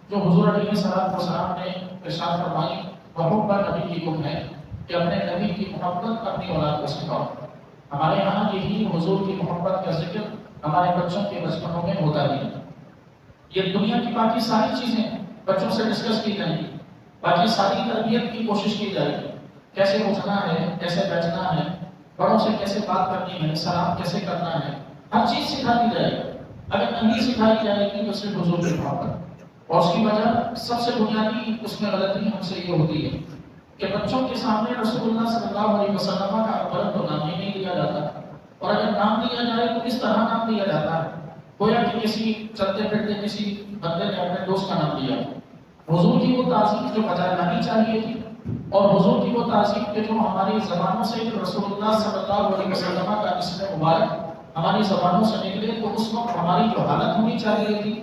جو حضور علیہ السلام نے ارشاد فرمائی محبت نبی کی گم ہے کہ اپنے نبی کی محبت اپنی اولاد کو سکھاؤ۔ ہمارے یہاں یہی حضور کی محبت کا ذکر ہمارے بچوں کے بچپنوں میں ہوتا ہی ہے۔ یہ دنیا کی باقی ساری چیزیں بچوں سے ڈسکس کی جائیں گی، باقی ساری تربیت کی کوشش کی جائے گی، کیسے اٹھنا ہے، کیسے بیٹھنا ہے، بڑوں سے کیسے بات کرنی ہے، سلام کیسے کرنا ہے، ہر چیز سکھا دی جائے گی۔ اگر نہیں سکھائی جائے گی تو صرف حضور کی محبت، اور اس کی وجہ سب سے بنیادی اس میں غلطی ہم سے یہ ہوتی ہے کہ بچوں کے سامنے رسول اللہ صلی اللہ علیہ وسلم کا اولا تو نام ہی نہیں لیا جاتا، اور اگر نام لیا جائے تو اس طرح نام لیا جاتا ہے گویا کہ کسی چلتے پھرتے کسی بندے نے اپنے دوست کا نام لیا۔ حضور کی وہ تعظیم جو بجائے لانی چاہیے تھی، اور حضور کی وہ تعظیم کہ جو ہماری زبانوں سے رسول اللہ صلی اللہ علیہ وسلم کا اسم مبارک ہماری زبانوں سے نکلے تو اس وقت ہماری جو حالت ہونی چاہیے تھی،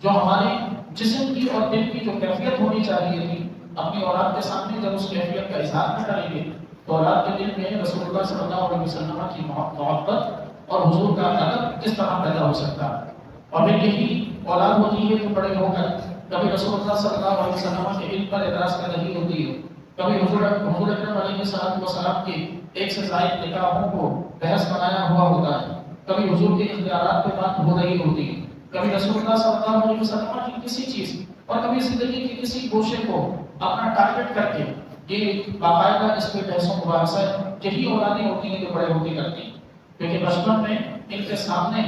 جو ہمارے جسم کی اور دل کی جو کیفیت ہونی چاہیے تھی، اپنی اولاد کے سامنے جب اس کیفیت کا اظہار نہ کریں گے تو اولاد کے دل میں رسول اللہ صلی اللہ علیہ وسلم کی محبت اور حضور کا ادب کس طرح پیدا ہو سکتا ہے۔ اور پھر یہی اولاد ہوتی ہے کہ بڑے ہو کر کبھی رسول اللہ صلی اللہ علیہ وسلم کے علم پر اعتراض کر رہی ہوتی ہے، کبھی حضور اکرم علیہ السلام کی ایک سے زائد نکاحوں کو بحث بنایا ہوا ہوتا ہے، کبھی حضور کے اختیارات پہ بات ہو رہی ہوتی ہے، کبھی رسول اللہ صلی اللہ علیہ وسلم کی کسی چیز اور کبھی زندگی کے کسی گوشے کو اپنا ٹارگٹ کر کے یہ باقاعدہ اس پہ بحث و مباحثہ یہی اولادیں ہوتی ہیں جو بڑے ہوتے کرتی ہیں، کیونکہ بچپن میں ان کے سامنے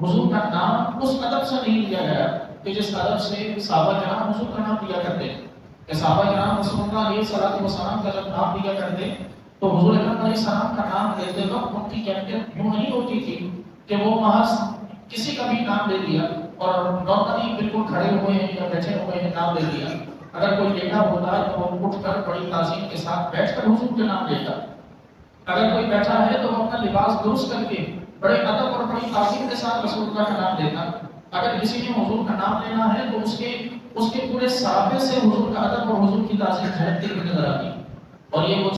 حضور کا نام اس ادب سے نہیں لیا گیا کہ جس ادب سے صحابہ کرام حضور کا نام لیا کرتے ہیں۔ کہ صحابہ کرام رسول اللہ علیہ السلام کا جب نام لیا کرتے تو حضور اکرم علیہ السلام کا نام لیتے وقت ان کی کیفیت یوں نہیں ہوتی تھی کہ وہ محض کسی کا بھی نام لے لیا اور نارملی بالکل کھڑے ہوئے ہیں یا بیٹھے ہوئے ہیں نام لے لیا۔ اگر کوئی لیٹا ہوتا ہے تو وہ اٹھ کر بڑی تعظیم کے ساتھ بیٹھ کر حضور کے نام لیتا، اگر کوئی بیٹھا ہے تو وہ اپنا لباس درست کر کے بڑے ادب اور بڑی تعظیم کے ساتھ رسول اللہ کا نام لیتا۔ اگر کسی نے حضور کا نام لینا ہے تو اس کے پورے صحابے سے حضور کا ادب اور حضور کی تعظیم جھلکتی ہوئی نظر آتی، اور یہ وہ